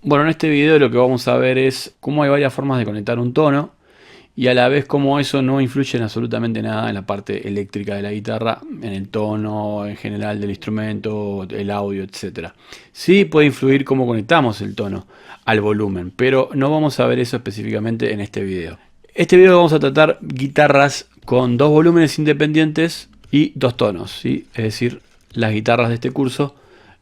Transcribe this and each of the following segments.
Bueno, en este video lo que vamos a ver es cómo hay varias formas de conectar un tono y a la vez cómo eso no influye en absolutamente nada en la parte eléctrica de la guitarra, en el tono en general del instrumento, el audio, etcétera. Sí puede influir cómo conectamos el tono al volumen, pero no vamos a ver eso específicamente en este video. Este video vamos a tratar guitarras con dos volúmenes independientes y dos tonos, ¿sí? Es decir, las guitarras de este curso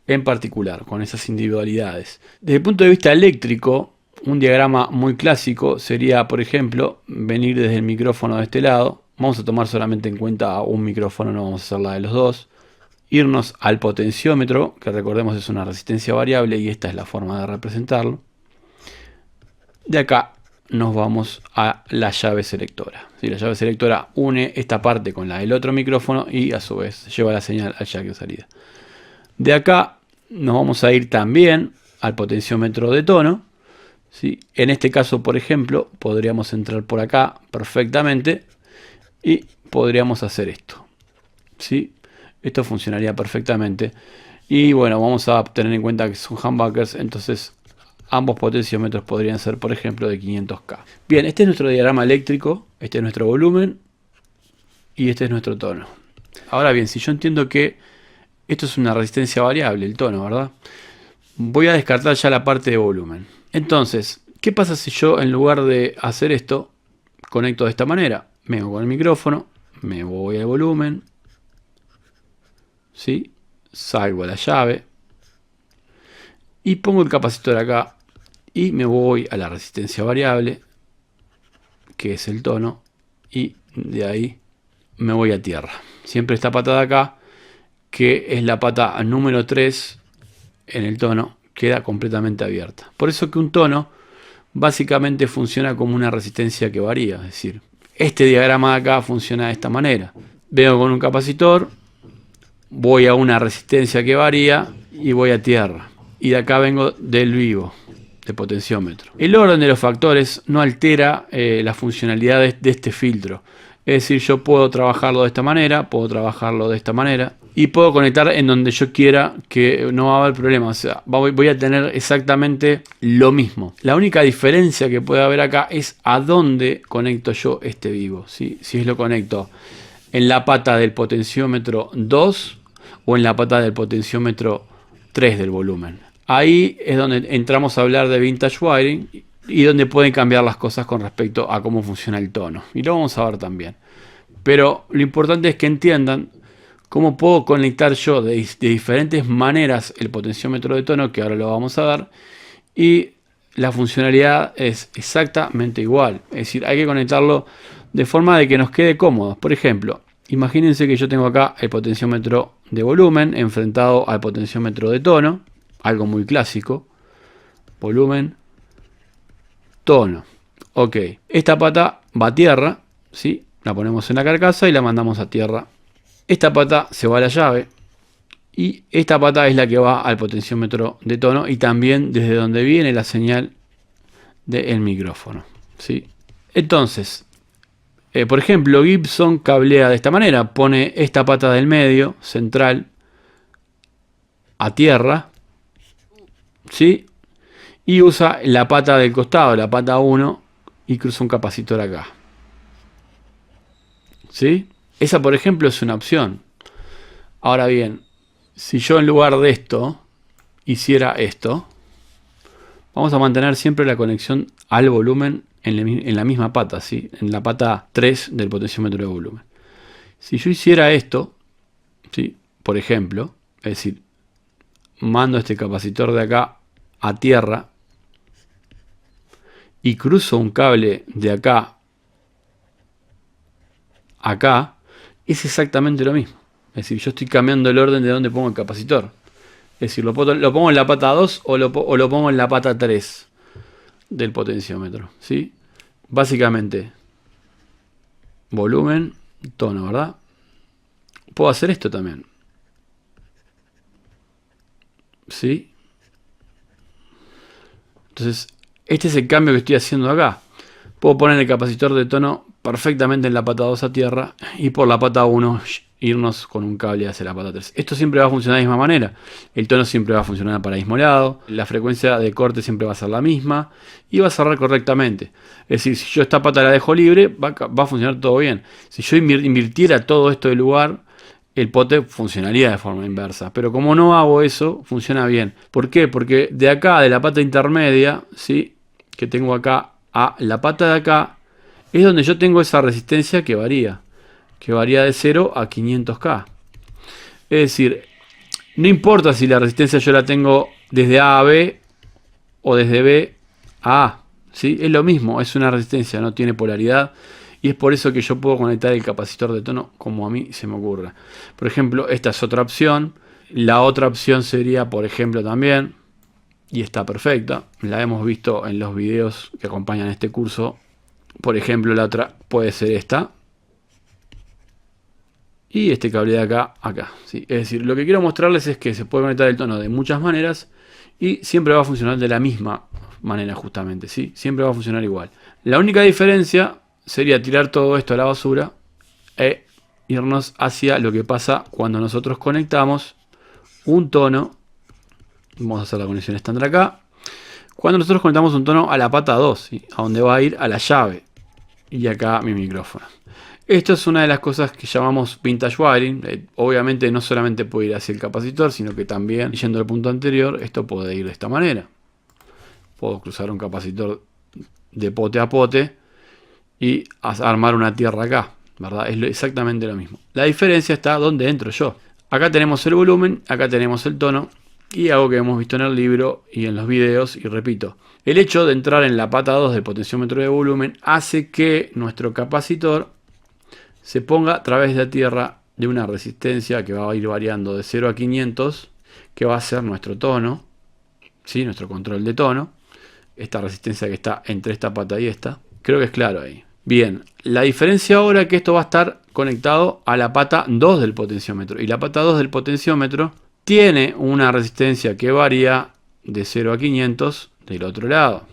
en particular, con esas individualidades. Desde el punto de vista eléctrico, un diagrama muy clásico sería, por ejemplo, venir desde el micrófono de este lado. Vamos a tomar solamente en cuenta un micrófono, no vamos a hacer la de los dos. Irnos al potenciómetro, que recordemos es una resistencia variable y esta es la forma de representarlo. De acá nos vamos a la llave selectora. ¿Sí? La llave selectora une esta parte con la del otro micrófono y a su vez lleva la señal al jack de salida. De acá nos vamos a ir también al potenciómetro de tono. ¿Sí? En este caso, por ejemplo, podríamos entrar por acá perfectamente y podríamos hacer esto. ¿Sí? Esto funcionaría perfectamente. Y bueno, vamos a tener en cuenta que son humbuckers, entonces ambos potenciómetros podrían ser, por ejemplo, de 500K. Bien, este es nuestro diagrama eléctrico, este es nuestro volumen y este es nuestro tono. Ahora bien, si yo entiendo que esto es una resistencia variable, el tono, ¿verdad? Voy a descartar ya la parte de volumen. Entonces, ¿qué pasa si yo en lugar de hacer esto, conecto de esta manera? Vengo con el micrófono, me voy al volumen, ¿sí? Salgo a la llave y pongo el capacitor acá y me voy a la resistencia variable, que es el tono, y de ahí me voy a tierra. Siempre esta pata de acá, que es la pata número 3 en el tono, queda completamente abierta. Por eso que un tono básicamente funciona como una resistencia que varía. Es decir, este diagrama de acá funciona de esta manera. Vengo con un capacitor, voy a una resistencia que varía y voy a tierra. Y de acá vengo del vivo, de potenciómetro. El orden de los factores no altera la funcionalidad de este filtro. Es decir, yo puedo trabajarlo de esta manera, puedo trabajarlo de esta manera y puedo conectar en donde yo quiera, que no va a haber problema. O sea, voy a tener exactamente lo mismo. La única diferencia que puede haber acá es a dónde conecto yo este vivo, ¿sí? Si lo conecto en la pata del potenciómetro 2 o en la pata del potenciómetro 3 del volumen. Ahí es donde entramos a hablar de vintage wiring y donde pueden cambiar las cosas con respecto a cómo funciona el tono. Y lo vamos a ver también. Pero lo importante es que entiendan cómo puedo conectar yo de diferentes maneras el potenciómetro de tono, que ahora lo vamos a ver. Y la funcionalidad es exactamente igual. Es decir, hay que conectarlo de forma de que nos quede cómodo. Por ejemplo, imagínense que yo tengo acá el potenciómetro de volumen enfrentado al potenciómetro de tono. Algo muy clásico. Volumen, tono. Ok, esta pata va a tierra, ¿sí? La ponemos en la carcasa y la mandamos a tierra. Esta pata se va a la llave y esta pata es la que va al potenciómetro de tono y también desde donde viene la señal del micrófono, ¿sí? Entonces, por ejemplo, Gibson cablea de esta manera. Pone esta pata del medio, central, a tierra, ¿sí? Y usa la pata del costado, la pata 1, y cruza un capacitor acá. ¿Sí? Esa, por ejemplo, es una opción. Ahora bien, si yo en lugar de esto hiciera esto, vamos a mantener siempre la conexión al volumen en la misma pata, ¿sí? En la pata 3 del potenciómetro de volumen. Si yo hiciera esto, ¿sí? Por ejemplo, es decir, mando este capacitor de acá a tierra y cruzo un cable de acá a acá, es exactamente lo mismo. Es decir, yo estoy cambiando el orden de donde pongo el capacitor. Es decir, lo pongo en la pata 2 o lo pongo en la pata 3 del potenciómetro, ¿sí? Básicamente, volumen, tono, ¿verdad? Puedo hacer esto también, ¿sí? Entonces, este es el cambio que estoy haciendo acá. Puedo poner el capacitor de tono perfectamente en la pata 2 a tierra y por la pata 1 irnos con un cable hacia la pata 3. Esto siempre va a funcionar de la misma manera. El tono siempre va a funcionar para el mismo lado. La frecuencia de corte siempre va a ser la misma. Y va a cerrar correctamente. Es decir, si yo esta pata la dejo libre, va a funcionar todo bien. Si yo invirtiera todo esto de lugar, el pote funcionaría de forma inversa. Pero como no hago eso, funciona bien. ¿Por qué? Porque de acá, de la pata intermedia, ¿sí?, que tengo acá a la pata de acá, es donde yo tengo esa resistencia que varía de 0 a 500K. Es decir, no importa si la resistencia yo la tengo desde A a B o desde B a A, ¿sí? Es lo mismo, es una resistencia, no tiene polaridad. Y es por eso que yo puedo conectar el capacitor de tono como a mí se me ocurra. Por ejemplo, esta es otra opción. La otra opción sería, por ejemplo, también, y está perfecta, la hemos visto en los videos que acompañan este curso. Por ejemplo, la otra puede ser esta. Y este cable de acá, acá. ¿Sí? Es decir, lo que quiero mostrarles es que se puede conectar el tono de muchas maneras y siempre va a funcionar de la misma manera justamente. ¿Sí? Siempre va a funcionar igual. La única diferencia sería tirar todo esto a la basura e irnos hacia lo que pasa cuando nosotros conectamos un tono. Vamos a hacer la conexión estándar acá. Cuando nosotros conectamos un tono a la pata 2, ¿sí?, a donde va a ir a la llave. Y acá mi micrófono. Esto es una de las cosas que llamamos vintage wiring. Obviamente no solamente puede ir hacia el capacitor, sino que también, yendo al punto anterior, esto puede ir de esta manera. Puedo cruzar un capacitor de pote a pote y armar una tierra acá, ¿verdad? Es exactamente lo mismo. La diferencia está donde entro yo. Acá tenemos el volumen, acá tenemos el tono y algo que hemos visto en el libro y en los videos, y repito, el hecho de entrar en la pata 2 del potenciómetro de volumen hace que nuestro capacitor se ponga a través de la tierra de una resistencia que va a ir variando de 0 a 500, que va a ser nuestro tono, ¿sí?, nuestro control de tono, esta resistencia que está entre esta pata y esta. Creo que es claro ahí. Bien, la diferencia ahora es que esto va a estar conectado a la pata 2 del potenciómetro. Y la pata 2 del potenciómetro tiene una resistencia que varía de 0 a 500 del otro lado.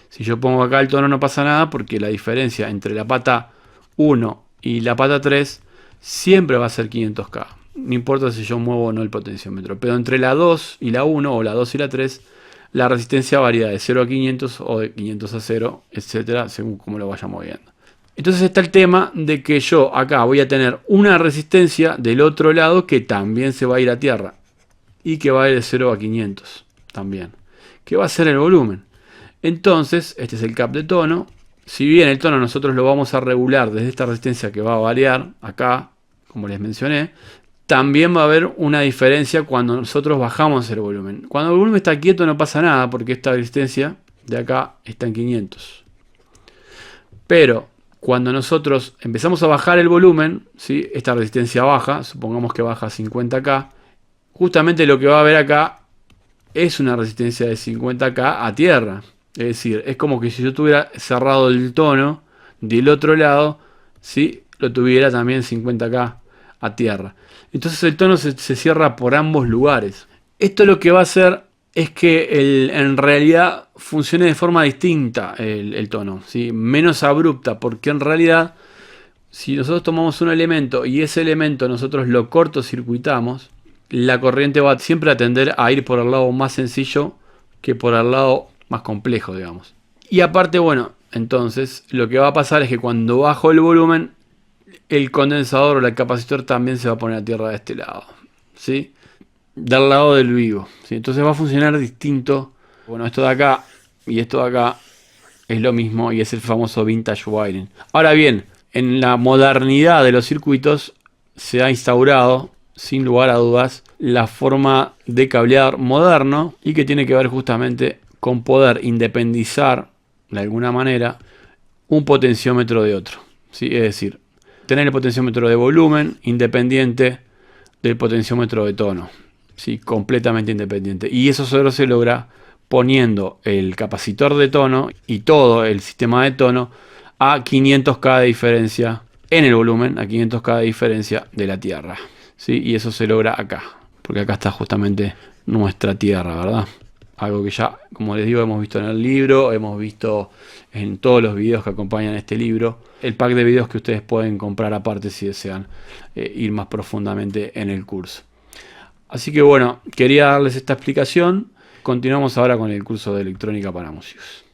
Si yo pongo acá el tono no pasa nada porque la diferencia entre la pata 1 y la pata 3 siempre va a ser 500K. No importa si yo muevo o no el potenciómetro. Pero entre la 2 y la 1 o la 2 y la 3... la resistencia varía de 0 a 500 o de 500 a 0, etcétera, según cómo lo vaya moviendo. Entonces está el tema de que yo acá voy a tener una resistencia del otro lado que también se va a ir a tierra. Y que va a ir de 0 a 500 también. Que va a ser el volumen. Entonces, este es el cap de tono. Si bien el tono nosotros lo vamos a regular desde esta resistencia que va a variar acá, como les mencioné, también va a haber una diferencia cuando nosotros bajamos el volumen. Cuando el volumen está quieto no pasa nada porque esta resistencia de acá está en 500. Pero cuando nosotros empezamos a bajar el volumen, ¿sí?, esta resistencia baja, supongamos que baja a 50K, justamente lo que va a haber acá es una resistencia de 50K a tierra. Es decir, es como que si yo tuviera cerrado el tono del otro lado, ¿sí?, lo tuviera también 50K a tierra. Entonces el tono se cierra por ambos lugares. Esto lo que va a hacer es que en realidad funcione de forma distinta el tono, ¿sí?, menos abrupta, porque en realidad si nosotros tomamos un elemento y ese elemento nosotros lo cortocircuitamos, la corriente va siempre a tender a ir por el lado más sencillo que por el lado más complejo, digamos. Y aparte, bueno, entonces lo que va a pasar es que cuando bajo el volumen, el condensador o el capacitor también se va a poner a tierra de este lado, ¿sí?, del lado del vivo, ¿sí? Entonces va a funcionar distinto. Bueno, esto de acá y esto de acá es lo mismo y es el famoso vintage wiring. Ahora bien, en la modernidad de los circuitos se ha instaurado, sin lugar a dudas, la forma de cablear moderno y que tiene que ver justamente con poder independizar de alguna manera un potenciómetro de otro, ¿sí? Es decir, tener el potenciómetro de volumen independiente del potenciómetro de tono, ¿sí?, completamente independiente. Y eso solo se logra poniendo el capacitor de tono y todo el sistema de tono a 500K de diferencia en el volumen, a 500K de diferencia de la tierra, ¿sí? Y eso se logra acá, porque acá está justamente nuestra tierra, ¿verdad? algo que ya, como les digo, hemos visto en el libro, hemos visto en todos los videos que acompañan este libro, el pack de videos que ustedes pueden comprar aparte si desean ir más profundamente en el curso. Así que bueno, quería darles esta explicación. Continuamos ahora con el curso de electrónica para músicos.